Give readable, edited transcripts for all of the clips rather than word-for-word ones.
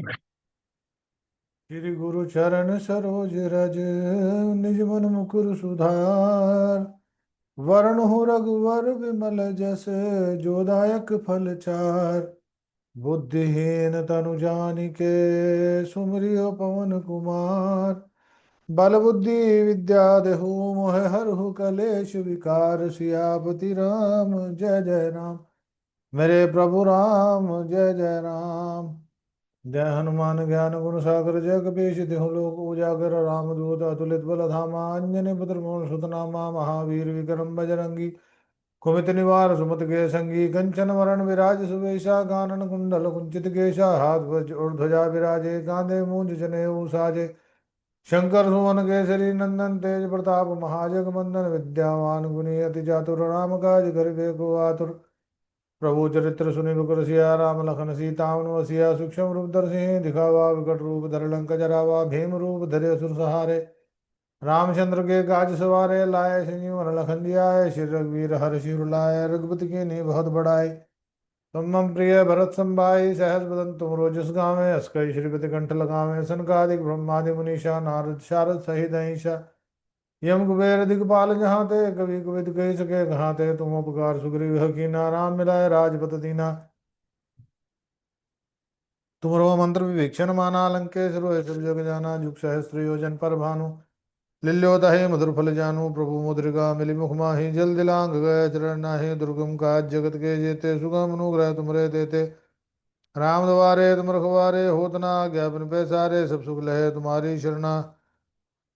श्री गुरु चरण सरोज रज, निज मन मुकुर सुधार। वरण रघुवर विमल जस, जो दायक फल चार। बुद्धिहीन तनु जानिके, सुमिरियो पवन कुमार। बल बुद्धि विद्या देहु मोह हरहु कलेश विकार। सियापति राम जय जय राम, मेरे प्रभु राम जय जय राम। जय हनुमान ज्ञान गुण सागर, जय कपीश तिहु लोक उजागर। रामदूत अतुलित बल धामा, अंजनी पुत्र मोहन सुत नामा। महावीर विक्रम बजरंगी, कुमित निवार सुमति के संगी। कंचन वरण विराज सुवेशा, कानन कुंडल कुंचित केशा। हाथ वज्र और ध्वजा विराजे, कांधे मूंज जनेऊ साजे। शंकर सुवन केसरी नंदन, तेज प्रताप महाजगवंदन। विद्यावान गुणी अति चातुर, राम काज करिबे को आतुर। प्रभु चरित्र सुनिबे को रसिया, राम लखन सीता मन बसिया। सूक्ष्म रूप धरि दिखावा, विकट रूप धरि लंक जरावा। भीम रूप धरि असुर सहारे, रामचंद्र के काज सवारे। लाए संजीवन लखन जियाए, श्री रघुवीर हर्षि उर लाए। रघुपति के नहीं बहुत बड़ाई, तुम मम प्रिय भरत संभाई। सहस बदन तुम जस गावें, हस कहि श्रीपति कंठ लगावें। सनकादिक ब्रह्मादि मुनीषा, नारद शारद सहित अहिंसा। यम कुबेर दिगपाल जहाँ ते, कवि कोविद कहि सके कहाँ ते। तुम उपकार सुग्रीव कीना, राम मिलाए राजपत दीना। तुमरो मंत्र विभीषण माना, लंकेश रोय सब जग जाना। जुग सहस्त्र योजन पर भानु, लिल्योताहि मधुर फल जानू। प्रभु मुद्रिका मिली मुख माहि, जल दिलांग गए चरण नाहि। दुर्गम काज जगत के जेते, सुगम अनुग्रह तुमरे तेते। राम द्वारे तुम रखवारे, होत न आज्ञा बिन पैसारे। सब सुख लहे तुम्हारी शरणा,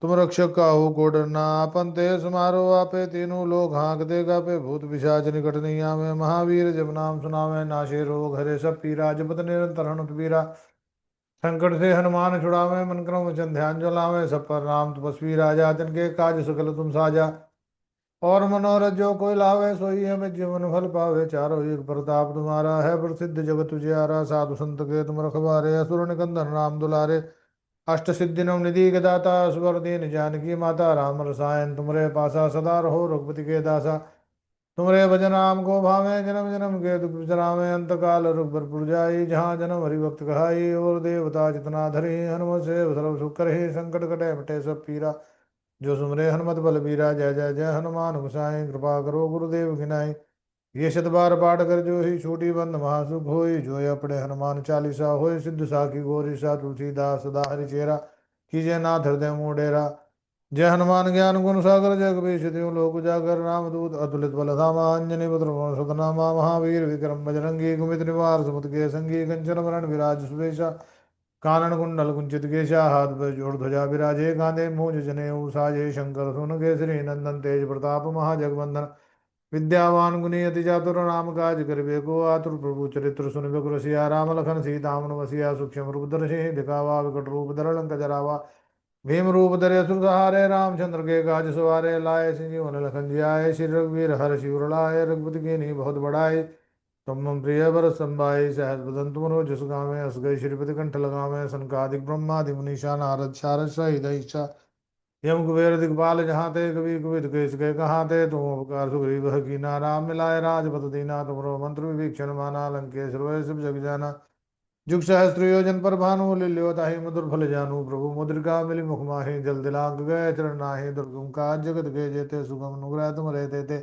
तुम रक्षक काहू को डरना। आपन तेज समारो आपे, तीनों लोग हाँकते कापे। भूत पिशाच निकट नहीं आवे, महावीर जब नाम सुनावे। नाशे रोग हरे सब पीरा, जपत निरंतर हनुमत बीरा। संकट से हनुमान छुड़ावे, मन क्रम वचन ध्यान जलावे। सब पर राम तपस्वी राजा, तिनके काज सकल तुम साजा। और मनोरथ जो कोई लावे, सोई हमें जीवन फल पावे। चारों युग प्रताप तुम्हारा है, प्रसिद्ध जगत उजियारा। साधु संत के तुम रखवारे, असुर निकंदन राम दुलारे। अष्ट सिद्धि नव निधि के दाता, स्वर दीन जानकी माता। राम रसायन तुमरे पासा, सदा रहो रघुपति के दासा। तुमरे भजन राम को भावे, जन्म जन्म के दुख बिसरावे। अंत काल रघुबर जाई, जहाँ जन्म हरि भक्त कहाई। और देवता जितना धरे, हनुमत से सर्व सुख करे। संकट कटे मिटे सब पीरा, जो सुमरे हनुमत बल बीरा। जय जय जय हनुमान गोसाई, कृपा करो गुरुदेव की नाई। ये शत बार पाठ कर जो ही, छूटी बंद महासुख होई। जो ये पढ़े हनुमान चालीसा, होय सिद्ध साखी गौरी सा। तुलसीदास सदा हरिचेरा, कीजय नाथ हृदय मोह डेरा। जय हनुमान ज्ञान गुण सागर, जय कपीश तिहु लोक उजागर। रामदूत अतुलित बल धामा, अंजनी पुत्र पवन सुत नामा। महावीर विक्रम बजरंगी, कुमित निवार सुमति के संगी। कंचन वरण विराज सुवेशा, कानन कुंडल कुंचित केशा। हाथ पर जोड़ ध्वजा विराजे, कांधे मूंज जनेऊ साजे। शंकर सुन केसरी नंदन, तेज प्रताप महाजगवंदन। विद्यावान गुणी अति चातुर, राम काज करिबे को आतुर। प्रभु चरित्र सुनिबे को रसिया, राम लखन सीता मन बसिया। सूक्ष्म रूप धरि दिखावा, विकट रूप धरि लंक जरावा। भीम रूप धरे असुर सहारे, रामचंद्र के काज सवारे। लाए संजीवन लखन जियाए, श्री रघुवीर हर्षि उर लाए। रघुपति की नहीं बहुत बड़ाई, तुम मम प्रिय भरत संभाई। सहस बदन तुम जस गावें, हस गई श्रीपति कंठ लगावें। सनकादिक ब्रह्मादि मुनीषा, नारद शारद सहित अहिसा। यम कुबेर दिगपाल जहाँ ते, कवि कुबिद केस गए कहाँ ते। तुम उपकार सुग्रीव कीना, राम मिलाए राजपत दीना। तुमरो मंत्र विभीषण माना, लंकेश रोय सब जग जाना। जुग सहस्त्र योजन पर भानु, लिल्योताहि मधुर फल जानू। प्रभु मुद्रिका मिली मुख माहि, जल दिलांग गए चरण नाहि। दुर्गम काज जगत के जेते, सुगम अनुग्रह तुम रहते थे।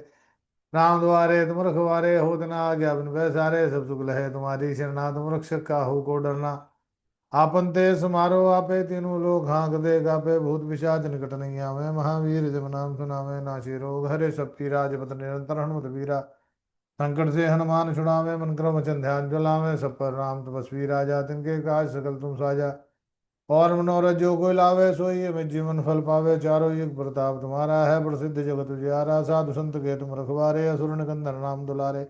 राम द्वारे तुम रखवारे, होत न आज्ञा बिन पैसारे। सब सुख लहे तुम्हारी शरणा, तुम रक्षक काहू को डरना। आपन तेज समारो आपे, तीनों लोग हाँकते कापे। भूत पिशाच निकट नहीं आवे, महावीर जब नाम सुनावे। नाशे रोग हरे सब पीरा, जपत निरंतर हनुमत बीरा। संकट से हनुमान छुड़ावे, मन क्रम वचन ध्यान जलावे। सब पर राम तपस्वी राजा, तिनके काज सकल तुम साजा। और मनोरथ जो कोई लावे, सोई हमें जीवन फल पावे। चारों युग प्रताप तुम्हारा है, प्रसिद्ध जगत उजियारा। साधु संत के तुम रखवारे, असुर निकंदन राम दुलारे।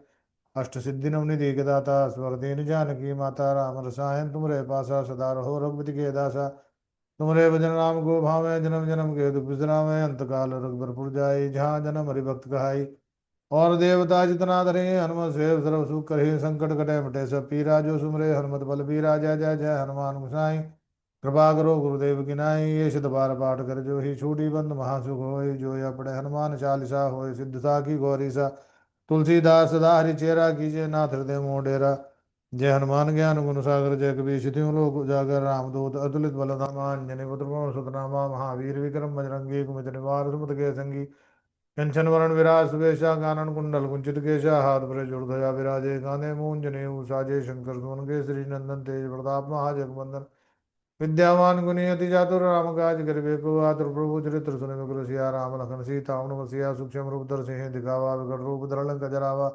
अष्ट सिद्धि नवनिधि के दाता, स्वर दीन जानकी माता। राम रसायन तुमरे पासा, सदा रहो रघुपति के दासा। तुमरे भजन राम को भावे, जन्म जन्म के दुख बिसरावे। अंत काल रघुबर जाई, जहाँ जन्म हरि भक्त कहाई। और देवता जितना धरे, हनुमत से सर्व सुख करे। संकट कटे मिटे सब पीरा, जो सुमरे हनुमत बल बीरा। जय जय जय हनुमान गोसाई, कृपा करो गुरुदेव की नाई। ये शत बार पाठ कर जो ही, छूटी बंद महासुख होय। जो या पढ़े हनुमान चालीसा, होय सिद्ध सा की गौरी सा। तुलसीदास सदा हरिचेरा, कीजिए नाथ हृदय मोह डेरा। जय हनुमान ज्ञान गुण सागर जय कबीर तिहु लोक उजागर रामदूत अतुलित बल धामा अंजनी पुत्र पवन सुत नामा महावीर विक्रम बजरंगी कुमति निवार सुमति के संगी कंचन वरण विराज सुबेशा कानन कुंडल कुंचित केशा हाथ भरे जोड़धया विराजे गांधे मूंज जनेऊ साजे शंकर सुवन केसरी नंदन तेज प्रताप महाजगवंदन विद्यावान गुणी अति चातुर राम काज करिबे को आतुर प्रभु चरित्र सुनिबे को सिया राम लखन सीता हनुमत सिया सूक्ष्म रूप धर सिंह दिखावा विकट रूप धर लंक जरावा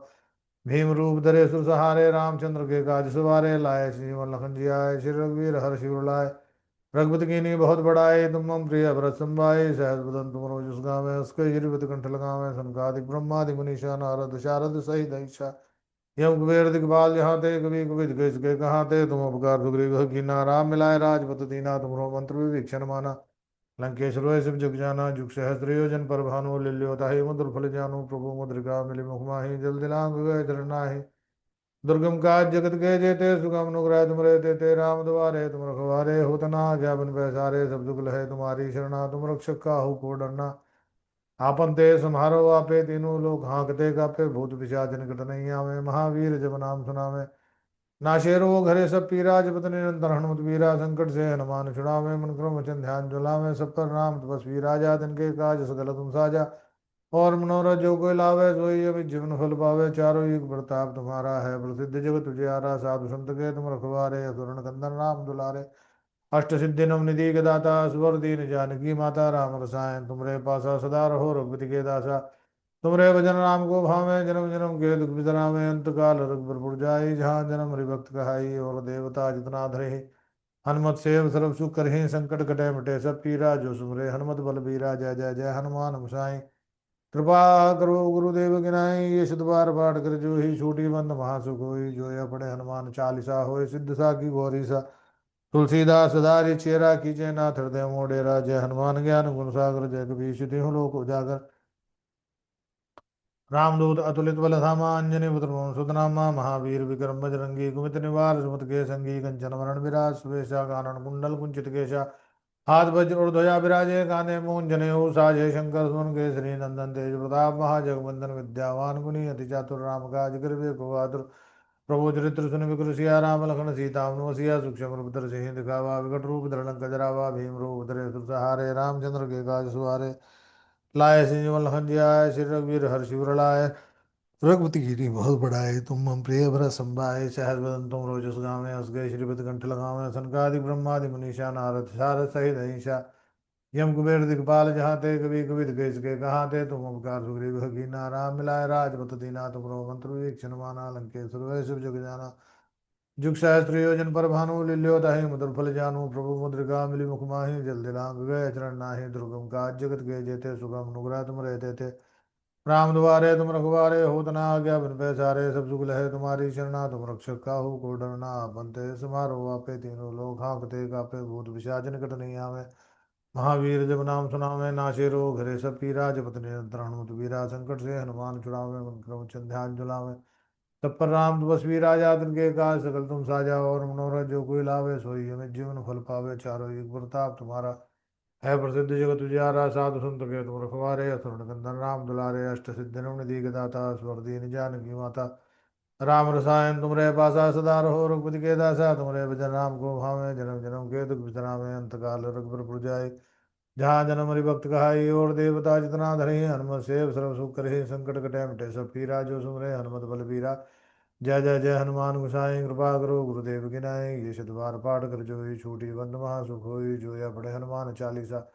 भीम रूप धरे सुर सहारे रामचंद्र के काज सवारे लाए श्रीमन लखन जी आए श्री रघुवीर हर शिवर लाए रघुपति कीनी बहुत बड़ाए तुम मम प्रिय भरत संभाए सहज बदन तुम रोज गावे उसके गिरिपति कंठ लगावे सनकादिक ब्रह्मादि मुनीषा नारद शारद सहित ईशा यम कुबेर दिखपाल जहाँ ते कभी कभी गैस के कहाँ ते तुम उपकार सुग्रीव कीना राम मिलाए राजपत दीना तुमरो मंत्र विभीषण माना लंकेश्वर शिव जुग जाना जुग सहस्त्र योजन पर भानु लिल्योताहि मुद्र फल जानु प्रभु मुद्रिका मिलि मुख माहि जल दिलांग गए धरनाहि दुर्गम काज जगत के जेते सुगम अनुग्रह तुम रे तेते राम द्वारे तुम रखवारे होत न आज्ञा बिन पैसारे सब दुख लहे तुम्हारी शरणा तुम रक्षक काहू को डरना आपन ते सम्हारो आपे तीनों लोग हाँकते कापे भूत पिशाच निकट नहीं आवे महावीर जब नाम सुनावे नाशे रोग हरे सब पीरा जपत निरंतर हनुमत वीरा संकट से हनुमान छुड़ावे मन क्रम वचन ध्यान जुलावे सब पर नाम तपस्वी राजा तिनके काज सकल तुम साजा और मनोरथ जो कोई लावे सोई अमित जीवन फल पावे चारों युग प्रताप तुम्हारा है प्रसिद्ध जगत तुझियारा साधु संत के तुम रखवारे असुरन कंदन राम दुलारे अष्ट सिद्धि नव निधि के दाता स्वर दीन जानकी माता राम रसायन तुमरे पासा सदा रहो रघुपति के दासा तुमरे भजन राम को भावे जन्म जन्म के दुख बिसरावे अंत काल रघुबर पुर जाई जहाँ जन्म हरिभक्त कहाई और देवता जितना धरे हनुमत सेव सर्व सुख करहि संकट कटे मिटे सब पीरा जो सुमरे हनुमत बल बीरा जय जय जय हनुमान गोसाई कृपा करो गुरुदेव की नाई ये शुद्ध बार पाठ कर जो ही छूटी बंद महासुख होई जो या पढ़े हनुमान चालीसा होए सिद्ध सा की गौरी सा तुलसीदास सदारि चेरा कीजे नाथ हृदय मोडेरा जय हनुमान ज्ञान गुण सागर जय कपीश तिहु लोक उजागर रामदूत अतुलित बल धामा अंजनी पुत्र पवन सुत नामा महावीर विक्रम बजरंगी कुमित निवार सुमत के संगी कंचन वरण विराज सुवेशा कानन कुंडल कुंचित केशा हाथ वज्र और ध्वजा विराजे कांधे मूंज जनेऊ साजे शंकर सुवन केसरी नंदन तेज प्रताप महाजगवंदन विद्यावान गुणी अति चातुर राम काज करिबे को आतुर प्रभु चरित्र सुन विक्रम सिया राम लखन सीता हनुमत सूक्ष्म रूप धर सिंह दिखावा विकट रूप धर लंक जरावा भीम रूप धरे सुर सहारे रामचंद्र के काज सवारे लाए संजीवन लखन जी आए श्री रघुवीर हर्ष उर लाए रघुपति गिरी बहुत बढ़ाए तुम मम प्रिय भरत संभाए सहज बदन तुम रोजस गावे हंस गए श्रीपति कंठ लगावे सनकादिक ब्रह्मादि मुनीषा नारद शारद सहित अहिंसा यम कुबेर दिखपाल जहाँ ते कभी कभी गैस के कहाँ ते तुम उपकार सुग्रीव कीना राम मिलाए राजपत दीना तुमरो मंत्र विभीषण माना लंकेश्वर वै शिव जग जाना जुग सहस्त्र योजन पर भानु लिल्यो ताहि मधुर फल जानू प्रभु मुद्रिका मिली मुख माहि जल दिलांग गए चरण नाहि दुर्गम काज जगत के जेते सुगम अनुग्रह तुम रहते थे राम द्वारे तुम रखवारे होत न आज्ञा बिन पैसारे सब सुख लहे तुम्हारी शरणा तुम रक्षक काहू को डरना बनते समारो आपे तीनों लोग हाँकते कापे भूत पिशाच निकट नहीं आवे महावीर जब नाम सुनावे नाशे रोग हरे सब पीरा जपत निरंतर हनुमत वीरा संकट से हनुमान छुड़ावे मन क्रम वचन ध्यान जुलावे तब पर राम तपस्वी राजा तिनके काज सकल तुम साजा और मनोरथ जो कोई लावे सोई हमें जीवन फल पावे चारों युग प्रताप तुम्हारा है प्रसिद्ध जगत उजियारा साधु संत के तुम रखवारे असुर निकंदन राम दुलारे अष्ट सिद्धि निधि के दाता स्वर दीन जानकी माता राम रसायन तुमरे पासा सदा रहो रघुपति के दासा तुमरे भजन राम को भावे जन्म जन्म के दुख बिसरावे अंत काल रघुबर पुर जाय जहाँ जन्म हरि भक्त कहाई और देवता जितना धरे हनुमत सेव सर्व सुख करे संकट कटे मिटे सब पीरा जो सुमरे हनुमत बल बीरा जय जय जय हनुमान गोसाई कृपा करो गुरुदेव की नाई ये शतवार पाठ कर जो ही छूटी बंद महासुख होई जो या पढ़े हनुमान चालीसा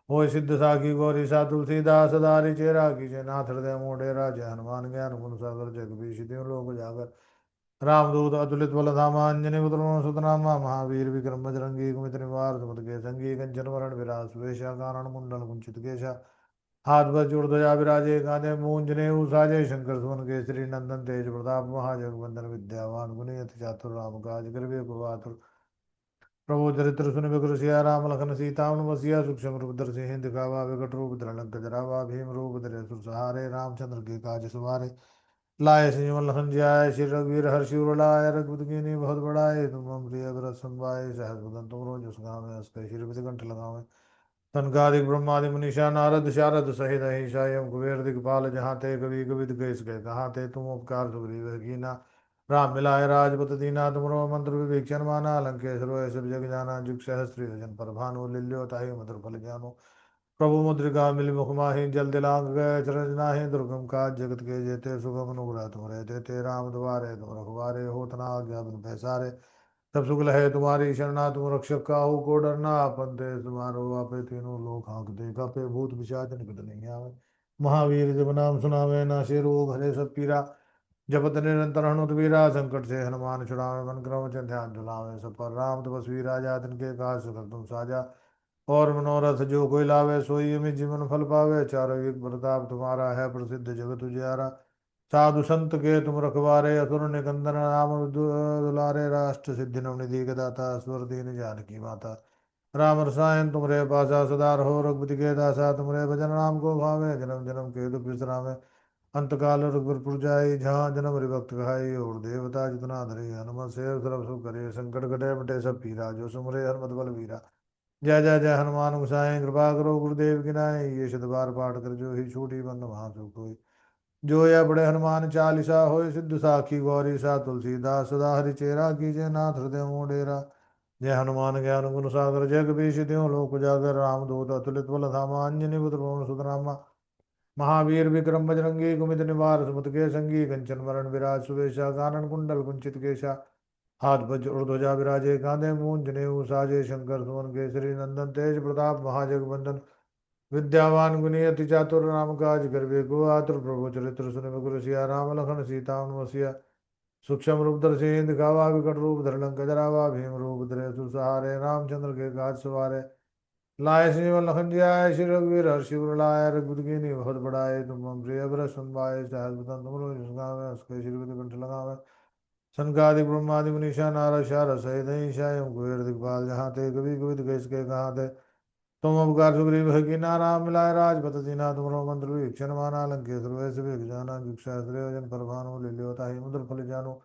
होय सिद्ध साखी गौरी सा तुलसीदास सदारि चेरा कीजे नाथ हृदय मोडेरा जय हनुमान ज्ञान गुण सागर जग बीश त्यों लोक जागर रामदूत अतुलित बल धामा अंजनी पुत्र सुतनामा महावीर विक्रम बजरंगी कुमित निवार सुमत के संगी कंचन वरण विराज सुवेशा कानन कुंडल कुंचित केशा हाथ वज्र जोड़ ध्वजा विराजे कांधे मूंज जनेऊ साजे शंकर सुवन केसरी नंदन तेज प्रताप महाजगवंदन विद्यावान गुणी अति चातुर राम काज करिबे को आतुर प्रभु चरित्र सुन विक्रम सिया राम लखन सीता बसिया सूक्ष्म रूप धर सिंह दिखावा विकट रूप धर लंक जरावा भीम रूप धरे सुर सहारे रामचंद्र के काज सवारे लाए संजीवन लखन जी आए श्री रघुवीर हर्षि उर लाए रघुपति कीन्ही बहुत बड़ाए तुम मम प्रिय भरत संभाए सहस बदन तुम रोज उस गावे हंसते श्रीपति कंठ लगावे तनकादिक ब्रह्मादि मुनीषा नारद शारद सहित अहिषा यम कुबेर दिखपाल जहाँ ते कभी कभी गैस गए कहाँ ते तुम उपकार सुग्रीव कीना राम मिलाए राजपत दीना तुमरो मंत्र विभीषण माना लंकेश रोय सब जग जाना जुग सहस्त्र योजन पर भानु लिल्यो ताहि मधुर फल जानो प्रभु मुद्रिका मिल मुख माहि जल दिलांग गए चरण नाहि दुर्गम काज जगत के जेते सुगम अनुग्रह तुम देते राम द्वारे तुम रखवारे होत न आज्ञा बिन पैसारे सब सुख है तुम्हारी शरणा तुम रक्षक काहू को डरना आपन तेज तुम्हारो आपे तीनों लोग हाँकते कापे भूत पिशाच निकट नहीं आवे महावीर जब नाम सुनावे नासे रोग हरे सब पीरा जपत निरंतर हनुत वीरा संकट से हनुमान छुड़ावे मन क्रम ध्यान दिलावे सब पर राम तपस्वी राजा तिनके काज सकल तुम साजा और मनोरथ जो कोई लावे सोई अमित जीवन फल पावे चारों युग प्रताप तुम्हारा है प्रसिद्ध जगत उजियारा साधु संत के तुम रखवारे असुर निकंदन राम दुलारे राष्ट्र सिद्धि नवनिधि के दाता स्वर दीन जानकी माता राम रसायन तुमरे पासा सदा रहो रघुपति के दासा तुमरे भजन राम को भावे जन्म जन्म के दुख विश्रामे अंत काल रघुबर जाय जहाँ जन्म हरि भक्त कहाई और देवता जितना धरे हनुमत से सर्व सुख करे संकट कटे मिटे सब पीरा जो सुमरे हनुमत बल वीरा जय जय जय हनुमान गोसाई कृपा करो गुरुदेव की नाई ये शत बार पाठ कर जो ही छूटी बंद महासुख होई जो या बड़े हनुमान चालीसा होय सिद्ध साखी गौरी सा तुलसीदास सदा हरि चेरा कीजे नाथ हृदय मोह डेरा जय हनुमान ज्ञान गुण सागर जय कपीश त्यों लोक उजागर राम दूत अतुलित बल धामा अंजनी पुत्र पवन सुत नामा महावीर विक्रम बजरंगी कुमित निवार सुमत के संगी कंचन वरण विराज सुवेशा कानन कुंडल कुंचित केशा हाथ वज्र और ध्वजा विराजे कांधे मूंज जनेऊ साजे शंकर सुवन केसरी नंदन तेज प्रताप महाजगवंदन विद्यावान गुणी अति चातुर राम काज करवे को आतुर प्रभु चरित्र सुन गुरु सिया राम लखन सीता वसिया सूक्ष्म रूप धरि दिखावा विकट रूप धर लंक जरावा भीम रूप धरे सुसहारे रामचंद्र के काज सवारे लाए श्री लखन जी आए श्री रघुवीर हर्षि उर लाए रघुपति कीन्ही बहुत बड़ाए तुम मम प्रिय भरत सम भाई सहज बदन तुम गावे उसके श्रीपति कंठ लगावे सनकादि ब्रह्मादि मुनीषा नारद शारद सहित ईशायम कुबेर दिखपाल जहाँ ते कभी कभी गैस के कहाँ थे तुम उपकार सुग्रीव है कि नाराम मिलाए राजपत दीना तुमरो मंत्र वीक्षण माना लंकेश्वर वैसे भी जाना जुग सहस्त्र योजन पर भानु लिल्योता ही मुद्र फल जानो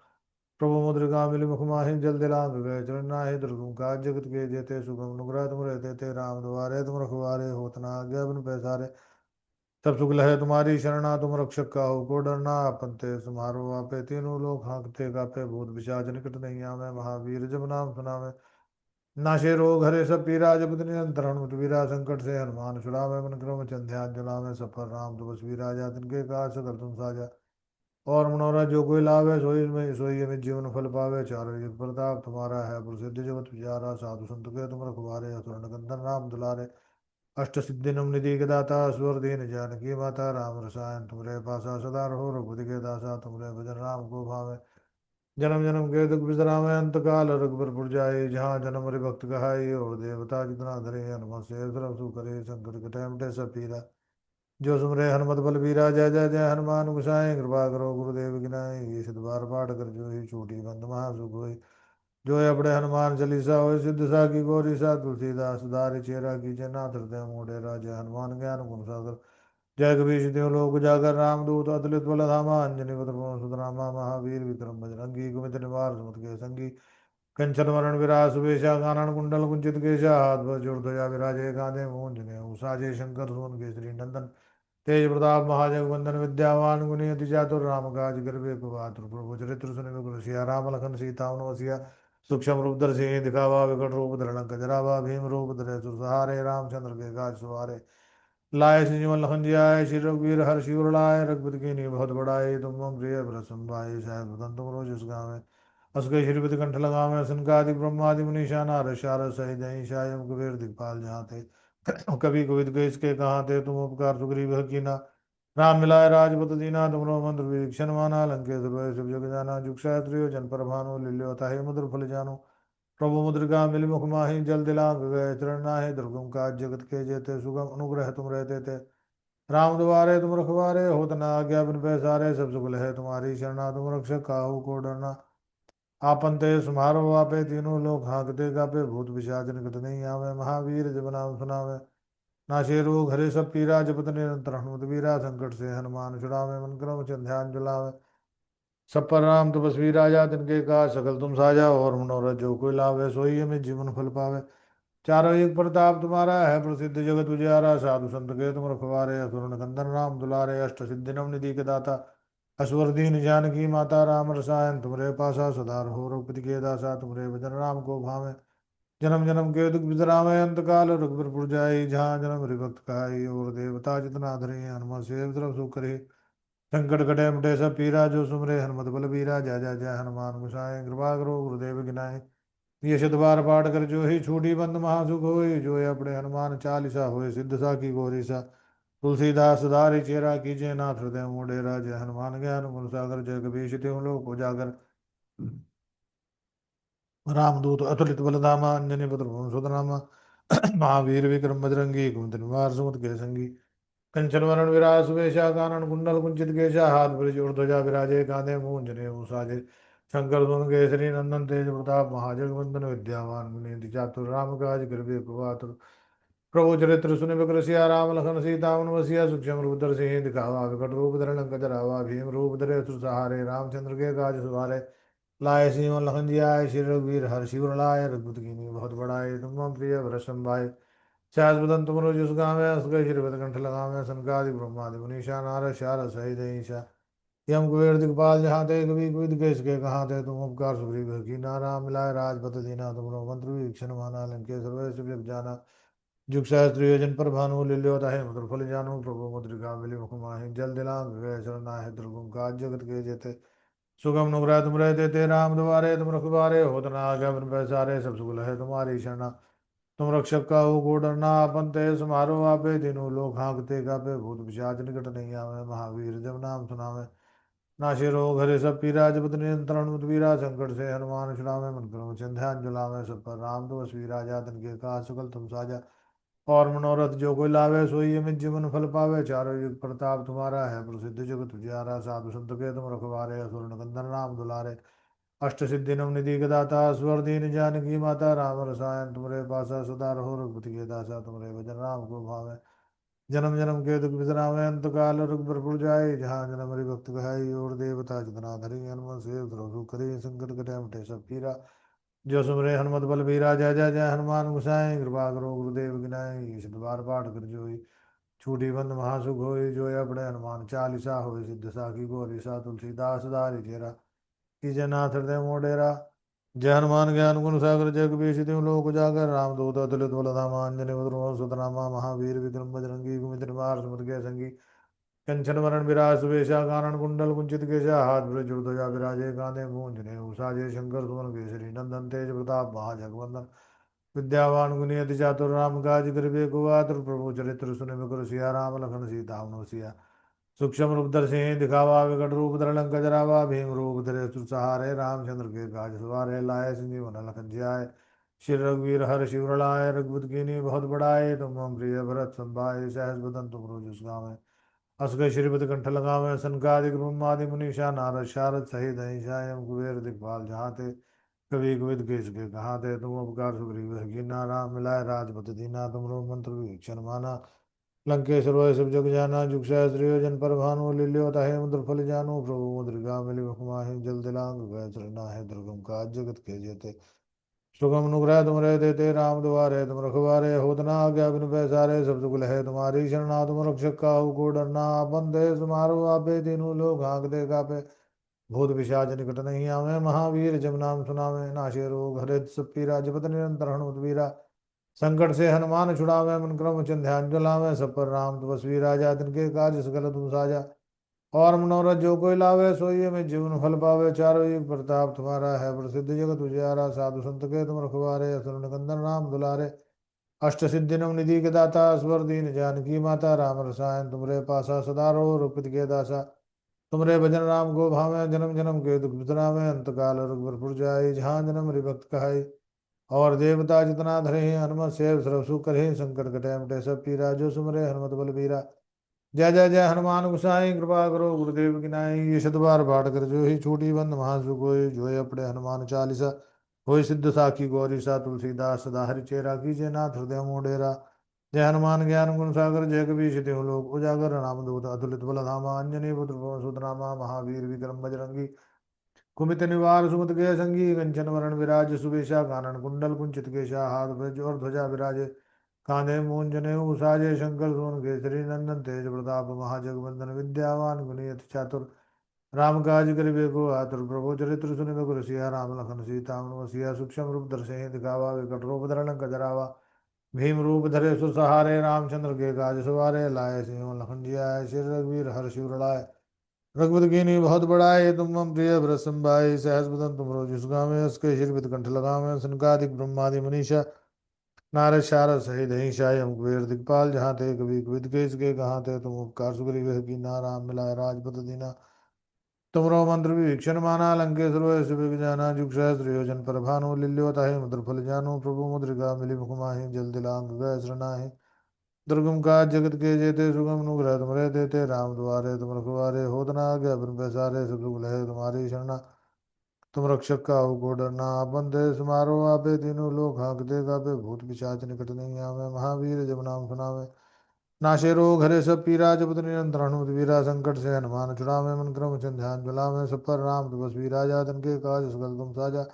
प्रभु मुद्रिका मिली मुख माहि जल दिलांग गए चरण नाहि दुर्गम काज जगत के जेते सुगम अनुग्रह तुम रहते थे राम द्वारे तुम रखवारे होत न आज्ञा बिन पैसारे सब सुख है तुम्हारी शरणा तुम रक्षक काहू को डरना आपन तेज तुम्हारो आपे तीनों लोग हाँकते कापे भूत पिशाच निकट नहीं आवे महावीर जब नाम सुनावे नाशे रोग हरे सब पीरा जपत निरंतर हनुमत वीरा संकट से हनुमान छुड़ावे मन क्रम ध्यान जलावे सफर राम तपस्वी राजा तिनके काज सकल तुम साजा और मनोरथ जो कोई लावे सोई में सोई अमित जीवन फल पावे चारों युग प्रताप तुम्हारा है प्रसिद्ध जगत विचारा साधु संत के तुम रखवारे असुर निकंदन राम दुलारे अष्ट सिद्धि नम निधि के दाता स्वर दीन जानकी माता राम रसायन तुमरे पासा सदा रहो रघुपति के दासा तुमरे भजन राम को भावे जन्म जन्म के दुख बिसरावे अंत काल रघुबर जाए जहाँ जन्म हरि भक्त कहाई और देवता जितना धरे हनुमत से सर्व सुख करे संकट कटे मिटे सब पीरा जो सुमरे हनुमत बल बीरा जय जय जय हनुमान गुसाई कृपा करो गुरुदेव की नाई ये शत बार पाठ कर जो ही छूटी बंद महासुख होई जो है बड़े हनुमान चालीसा होय सिद्ध सा की गौरी सा तुलसीदास दारि चेरा की नाथ हृदय मोढ़े राजा हनुमान ज्ञान गुण सागर जय कबीर त्यों लोक उजागर रामदूत अतुलित बल धामा अंजनी पुत्र पवन सुत नामा महावीर विक्रम बजरंगी कुमित निवार सुमत के संगी कंचन वरण विराज सुवेशा कानन कुंडल कुंचित केशा हाथ वज्र ध्वजा विराजे कांधे मूंज जनेऊ साजे शंकर सुवन केसरी नंदन तेज प्रताप महाजगवंदन विद्यावान गुणी अति चातुर राम काज करबे को आतुर प्रभु चरित्र सुनिबे को सिया राम लखन सीता वसिया सूक्ष्म रूप धर सिंह दिखावा विकट रूप धर लंक जरावा भीम रूप धरे सुरसहारे रामचंद्र के काज सवारे लाए संजीवन लखन जी आए श्री रघुवीर हर शिवर लाए रघुपति की नी बहुत बड़ाई तुम मम प्रिय भरत संभाई सहज बदन तुम रोज गावे असके श्रीपति कंठ लगावे सनकादि ब्रह्मादि मुनीषा नारद शारद सहित अहिंसा कुबेर दिखपाल जहाँ थे कभी कोविद गए इसके कहाँ थे तुम उपकार सुग्रीव कीना राम मिलाए राजपत दीना तुमरो मंत्र विभीषण माना लंकेश्वर सब जग जाना जुग सहस्त्र जन पर भानु लिल्यो ताहि मधुर फल जानो प्रभु मुद्रिका मिल मुख माहि जल दिलांग गए चरण नाहि दुर्गम काज जगत के जेते सुगम अनुग्रह तुम रहते थे राम द्वारे तुम रखवारे होत न आज्ञा बिन पैसारे सब सुगल है तुम्हारी शरणा तुम रक्षक काहू को डरना आपन तेज समारो आपे तीनों लोग हाँकते कापे भूत पिशाच निकट नहीं आवे महावीर जब नाम सुनावे नाशे रोग हरे सब पीरा जपत निरंतर हनुमत वीरा संकट से हनुमान छुड़ावे मन क्रम ध्यान जलावे सब पर राम तपस्वी राजा तिनके का सकल तुम साजा और मनोरथ जो कोई लावे सोई में जीवन फल पावे चारों युग प्रताप तुम्हारा है प्रसिद्ध जगत उजियारा साधु संत के तुम रखवारे असुर निकंदन राम दुलारे अष्ट सिद्धि नव निधि के दाता अश्वरदीन जानकी माता राम रसायन तुमरे पासा सदा रहो रघुपति के दासा तुमरे भजन राम को भावे। जन्म जन्म के दुख बिसरावे अंत काल रघुबर पुर जाई जहाँ जन्म हरिभक्त कहाई और देवता जितना धरे हनुमत से सर्व सुख करे। संकट कटे मिटे सब पीरा जो सुमरे हनुमत बल बीरा जय जय जय हनुमान गोसाई कृपा करो गुरुदेव गिनाए। ये शत बार पाठ कर जो ही छूटी बंद महासुख होय जो ये अपने हनुमान चालीसा होय सिद्ध सा की गोरी सा। तुलसीदास सदारि चेरा कीजिए नाथ हृदय मोडेरा जय हनुमान ज्ञान गुण सागर जय कबीर तिहु लोक उजागर। रामदूत अतुलित बलधामा अंजनी पुत्र पवन सुत नामा। महावीर विक्रम बजरंगी कुमति निवार सुमति के संगी। कंचन वरण विराज सुवेशा कानन कुंडल कुंचित केशा हाथ ब्रज और ध्वजा विराजे कांधे मूंज जनेऊ साजे। शंकर सुन केसरी नंदन तेज प्रताप महाजगवंदन विद्यावान गुणी चातुर राम काज कृपे प्रभातुर। प्रभु चरित्र सुनि बिकर सिया राम लखन सीता मन बसिया सूक्ष्म रूप धर सिंह दिखावा विकट रूप धर लंक जरावा भीम रूप धरे असुर सहारे रामचंद्र के काज सवारे। लाए सिंह लखन जी आए श्री रघुवीर हर शिवर लाए रघुपत कीन्ही बहुत बड़ाए तुम मम प्रिय भरत संभाय। सहस बदन तुम जिस गावे हंस गए श्री कंठ लगावे सनकादि ब्रह्मादि मुनीषा नारद शारद सहित ईशा। यम कुबेर दिखपाल जहाँ ते कवि कोई केस के कहाँ थे तुम उपकार सुग्रीव की नारा मिलाए राजपद दीना तुमरो मंत्र वीक्षण माना लंके सर्वे सुख जाना। जुग सहस्त्र योजन पर भानु लील्योता है मधुर फल जानू प्रभु मुद्रिका मिली मुख माहि जल दिलांग गए शरणा है दुर्गम काज जगत के जेते। सुगम नुग्रह तुम रहते थे राम द्वारे तुम रखबारे होत न आज्ञा बिन पैसारे सब सुगल है तुम्हारी शरणा। तुम रक्षक का हो को डरना आपन ते समारो आपे तीनों लोग हाँकते कापे भूत पिशाच निकट नहीं आवे महावीर जब नाम सुनावे। नाशे रोग हरे सब पीरा जपत नियंत्रण मुत वीरा संकट से हनुमान छुड़ावे मन करो चिंध्यान जुलावे सब पर राम दोष वीरा जातन के का सुकल तुम साजा। और मनोरथ जो कोई लावे सोई अमित जीवन फल पावे चारों युग प्रताप तुम्हारा है प्रसिद्ध जगत तुझारा साधु संत के तुम रखवारे असुर निकंदन राम दुलारे। अष्ट सिद्धि नव निधि के दाता स्वर दीन जानकी माता राम रसायन तुमरे पासा सदा रहो रघुपति के दासा तुमरे भजन राम को भावे। जन्म जन्म के दुख बिसरावे अंत काल रघुबर पुर जाए जहाँ जन्म हरि भक्त कहाई और देवता जितना धरी हनुमत से द्रोह करे संकट कटे मिटे सब पीरा। जो सुमरे हनुमत बल बीरा जय जय जय हनुमान गोसाई कृपा करो गुरुदेव गिनाई ईश बार पाठ कर जोई छूटी बंद महासुख होई जो अपने हनुमान चालीसा होई सिद्ध साखी गोरी सा तुलसीदास दारी चेरा कीजय नाथ हृदय मोडेरा। जय हनुमान ज्ञान गुण सागर जय कबीर तिहु लोक उजागर रामदूत अतुलित बल धामा अंजनी पुत्र सुतनामा महावीर विक्रम बजरंगी कुमति निवार सुमति के संगी। कंचन वरण विराज सुवेशा कानन कुंडल कुंचित केशा हाथ ब्रज ध्वजा विराजे कांधे मूंज जनेऊ साजे शंकर सुवन केसरी नंदन तेज प्रताप महाजगवंदन विद्यावान गुणी अति चातुर राम काज करिबे को आतुर प्रभु चरित्र सुनि बिकुर सिया राम लखन सीता हनुमत सिया। सूक्ष्म रूप धर सिंह दिखावा विकट रूप धर लंक जरावा भीम रूप धरे असुर सहारे रामचंद्र के काज सवारे लाए संजीवन लखन जियाए। श्री रघुवीर हर शिवर लाए रघुपत कीन्ही बहुत बड़ाए तुम मम प्रिय भरत संभाय सहस बदन तुम रोजस गावें हस गए श्रीपति कंठ लगावे सनकादिक ब्रह्मादि मुनीषा नारद शारद सहित अहिषायम कुबेर दिखपाल जहाँ ते कवि कोविद केस के कहाँ थे तुम उपकार सुग्रीव कीन्हा राम मिलाए राजपद दीना तुमरो मंत्र वीक्षण माना। लंकेश्वर वै सब जग जाना जुग सहस्त्र योजन पर भानु लील्यो ताहि मधुर फल जानू प्रभु मुद्रिका मिली मुख माहि जल दिलांग गए चरना है दुर्गम काज जगत के जेते। सुगम अनुग्रह तुम रहे देते राम द्वारे तुम रखवारे होत न आज्ञा बिनु पैसारे सब सुगल है तुम्हारी शरणा तुम रक्षक काहू को डरना आपन देश तुम्हारो आपे तीनों लोग हाँकते कापे भूत पिशाच निकट नहीं आवे महावीर जब नाम सुनावे नाशे रोग हरे सब पीरा जपत निरंतर हनुमत वीरा। संकट से हनुमान छुड़ावे मन क्रम ध्यान जलावे सब पर राम तपस्वी राजा तिनके काज सकल तुम साजा। और मनोरथ जो कोई लावे सोई में जीवन फल पावे चारों युग प्रताप तुम्हारा है प्रसिद्ध जगत उजियारा साधु संत के तुम रखवारे असुर निकंदन राम दुलारे। अष्ट सिद्धि नव निधि के दाता स्वर दीन जानकी माता राम रसायन तुमरे पासा सदा रहो रघुपति के दासा। तुमरे भजन राम को भावे जन्म जन्म के दुख बिसरावे अंत काल रघुबर जाई जहाँ जन्म हरि भक्त कहाई। और देवता जितना धरे हनुमत से सर्व सुख करे संकट कटे मिटे सब पीरा जो सुमरे हनुमत बल बीरा। जय जय जय हनुमान गोसाई कृपा करो गुरुदेव की नाई ये शत बार पाठ कर जो ही छूटी बंद महासुख होय जो है अपने हनुमान चालीसा। होय सिद्ध साखी गौरी सा तुलसीदास सदा हरि चेरा कीजिए नाथ हृदय मोडेरा। जय हनुमान ज्ञान गुण सागर जय कबीर तिहु लोक उजागर रामदूत अतुलित बल धामा अंजनी पुत्र पवन सुत नामा महावीर विक्रम बजरंगी कुमित निवार सुमत के संगी कंचन वरण विराज सुबेशा कानन कुंडल कुंचित केशा हाथ ब्रज और ध्वजा विराजे कांधे मूंज जनेऊ साजे शंकर सोन केसरी नंदन तेज प्रताप महाजगवंदन विद्यावान गुणी अति चातुर राम काज करिबे को आतुर, प्रभु चरित्र सुनिबे को रसिया। राम लखन सीता मन बसिया, सूक्ष्म रूप धरहि दिखावा, विकट रूप धरण कजरावा। भीम रूप धरे सुसहारे, रामचंद्र के काज सवारे। लाए सिंह लखन जी आए, श्री रघुवीर हर्ष उर लाए। रघुपति कीन्ही बहुत बड़ाई, तुम मम प्रिय भरत भाई। सहस बदन तुम रोज गावें, उसके शिरबित कंठ लगावें। सनकादिक ब्रह्मादि मनीषा, नारद शारद सहित अहिंसा। यम कुबेर दिखपाल, जहाँ ते कभी कविद केस के कहाँ थे। तुम उपकार सुग्रीव की नाराम मिलाए, राजपद दीना। तुमरो मंत्र विभीषण माना, लंकेश्वर वै सुविग जाना। जुग सहस्त्र योजन पर भानु, लील्यो ताहि मधुर फल जानु। प्रभु मुद्रिका मिली मुख माहि, जल दिलांग गए श्रनाहि। दुर्गम काज जगत के जेते, सुगम अनुग्रह तुमरे देते। राम द्वारे तुम रखवारे, होत न आज्ञा बिन पैसारे। सब सुख लहे तुम्हारी शरणा, तुम रक्षक काहू को डरना। आपन तेज समारो आपे, तीनों लोग हाँकते कापे। भूत पिशाच निकट नहीं आवे, महावीर जब नाम सुनावे। नाशे रोग हरे सब पीरा, जपत निरंतर हनुमत वीरा। संकट से हनुमान छुड़ावे, मन क्रम वचन ध्यान जुलावे। सब पर राम तपस्वी राजा, तिनके काज सकल तुम साजा।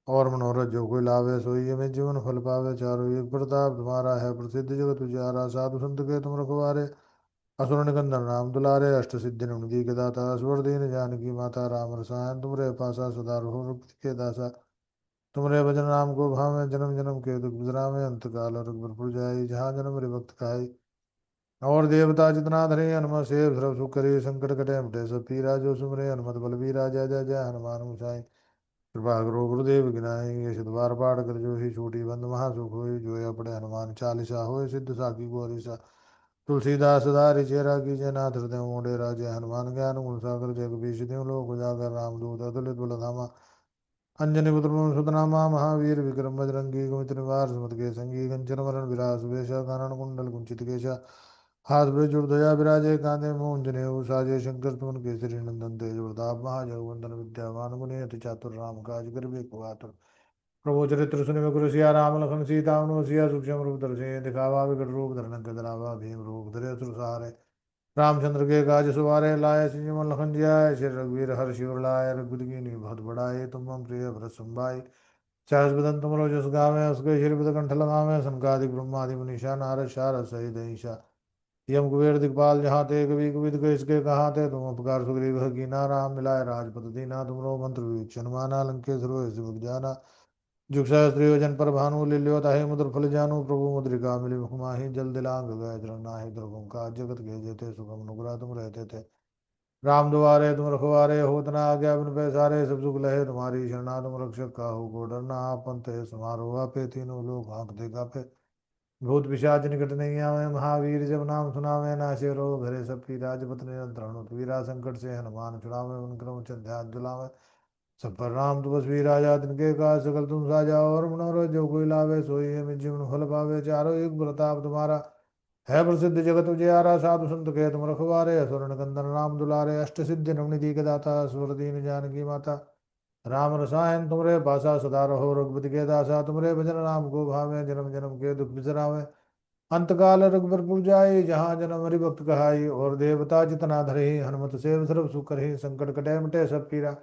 और मनोरथ जो कोई लावे, सोई हमें जीवन फल पावे। चारों युग प्रताप तुम्हारा है, प्रसिद्ध जगत उजियारा। साधु संत के तुम रखवारे, असुर निकंदन राम दुलारे। अष्ट सिद्धि नवनिधि के दाता, स्वर दीन जानकी माता। राम रसायन तुमरे पासा, सदा रहो रघुपति के दासा। तुमरे भजन राम को भावे, जन्म जन्म के दुख बिसरावे। अंत काल रघुबर पुर जाई, जहाँ जन्म हरि भक्त कहाई। और देवता जितना धरे, हनुमत से सर्व सुख करे। संकट कटे मिटे सब पीरा, जो सुमरे हनुमत बलबीरा। जय जय जय हनुमान गोसाई, कृपा करो गुरुदेव गिनाई। ये सिद्ध बार पाठ कर जो ही छूटी, बंद महासुख होई। जो या पढ़े हनुमान चालीसा, होय सिद्ध साखी गौरी सा। तुलसीदास सदा रिचेरा, कीजय नाथ हृदय मोडेरा। जय हनुमान ज्ञान गुण सागर, जय कपीश तिहुँ लोक उजागर। रामदूत अतुलित बल धामा, अंजनी पुत्र पवन सुत नामा। महावीर विक्रम बजरंगी, कुमति निवार सुमति के संगी। कंचन वरण विराज सुबेशा, कानन कुंडल कुंचित केशा। हाथ ब्रज ध्वजा विराजे, कांधे मूंज जनेऊ साजे। शंकर सुमन केसरी नंदन, तेज प्रताप महाजगवंदन। विद्यावान गुणी अति चातुर, राम काज करिबे को आतुर। प्रभु चरित्र सुनिबे को रसिया। राम लखन सीता मन बसिया, सूक्ष्म रूप धरि दिखावा। विकट रूप धरण कजरावा, भीम रूप धरे असुर सहारे। रामचंद्र के काज सवारे, लाए संजीवन लखन जी आए। श्री रघुवीर हर्ष उर लाए, रघुपति कीन्ही बहुत बड़ाई, तुम मम प्रिय भरत भाई। सहस बदन तुम जस गावें, उसके शिरबित कंठ लगावें। सनकादिक ब्रह्मादि मनीषा, नारद शारद सहित अहिंसा। यम कुबेर दिखपाल, जहाँ ते कभी कविद इसके कहाँ थे। तुम उपकार सुग्रीव कीन्हा, राम मिलाए राजपद दीना। तुमरो मंत्र विभीषण माना, लंकेश्वर वै सुविग जाना। जुग सहस्त्र योजन पर भानु, लील्यो ताहि मधुर फल जानु। प्रभु मुद्रिका मिली मुख माहि, जल दिलांग गए नाहि। दुर्गम काज जगत के जेते, सुगम अनुग्रह तुम रहते थे। राम दुआरे तुम रखवारे, होत न आज्ञा बिन पैसारे। सब सुख लहे तुम्हारी शरणा, तुम रक्षक काहू को डरना। आपन तेज समारो आपे, तीनों लोग हाँकते कापे। भूत पिशाच निकट नहीं आवे, महावीर जब नाम सुनावे। नाशे रोग हरे सब पीरा, जपत निरंतर हनुमत वीरा। संकट से हनुमान छुड़ावे, मन क्रम वचन ध्यान दिलावे। सब पर राम तपस्वी राजा, तिनके काज सकल तुम साजा। और मनोरथ जो कोई लावे, सोई हमें जीवन फल पावे। चारों युग प्रताप तुम्हारा है, प्रसिद्ध जगत उजियारा। साधु संत के तुम रखवारे, असुर निकंदन राम दुलारे। अष्ट सिद्धि नवनिधि के दाता, स्वर दीन जानकी माता। राम रसायन तुमरे पासा, सदा रहो रघुपति के दासा। तुमरे भजन राम को भावे, जन्म जन्म के दुख बिसरावे। अंत काल रघुबर पुर जाई, जहाँ जन्म हरि भक्त कहाई। और देवता जितना धरे, हनुमत से सर्व सुख करहि। संकट कटे मिटे सब पीरा,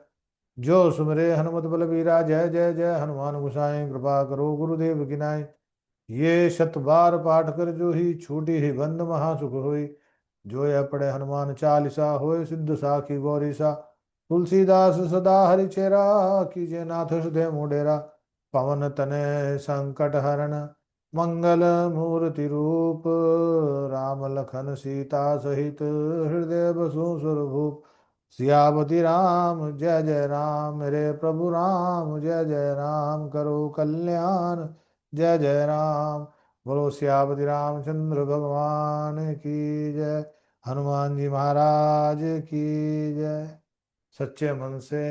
जो सुमरे हनुमत बलबीरा। जय जय जय हनुमान गोसाई, कृपा करो गुरुदेव की नाई। ये शत बार पाठ कर जो ही, छूटी ही बंद महासुख होई। जो यह पढ़े हनुमान चालीसा, होय सिद्ध साखी गौरी सा। तुलसीदास सदा हरिचेरा, कीजे नाथ हृदय मोडेरा। पवन तनय संकट हरण, मंगल मूर्ति रूप। राम लखन सीता सहित, हृदय बसु स्वरूप। सियापति राम जय जय राम, मेरे प्रभु राम जय जय राम। करो कल्याण जय जय राम। बोलो सियापति रामचंद्र भगवान की जय। हनुमान जी महाराज की जय। सच्चे मन से,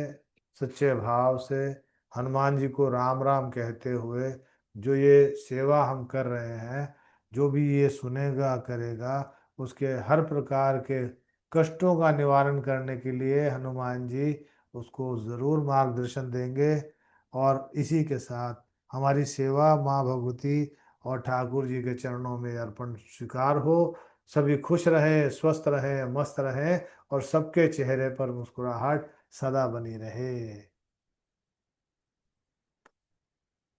सच्चे भाव से, हनुमान जी को राम राम कहते हुए जो ये सेवा हम कर रहे हैं, जो भी ये सुनेगा करेगा, उसके हर प्रकार के कष्टों का निवारण करने के लिए हनुमान जी उसको ज़रूर मार्गदर्शन देंगे। और इसी के साथ हमारी सेवा माँ भगवती और ठाकुर जी के चरणों में अर्पण स्वीकार हो। सभी खुश रहे, स्वस्थ रहे, मस्त रहे, और सबके चेहरे पर मुस्कुराहट सदा बनी रहे।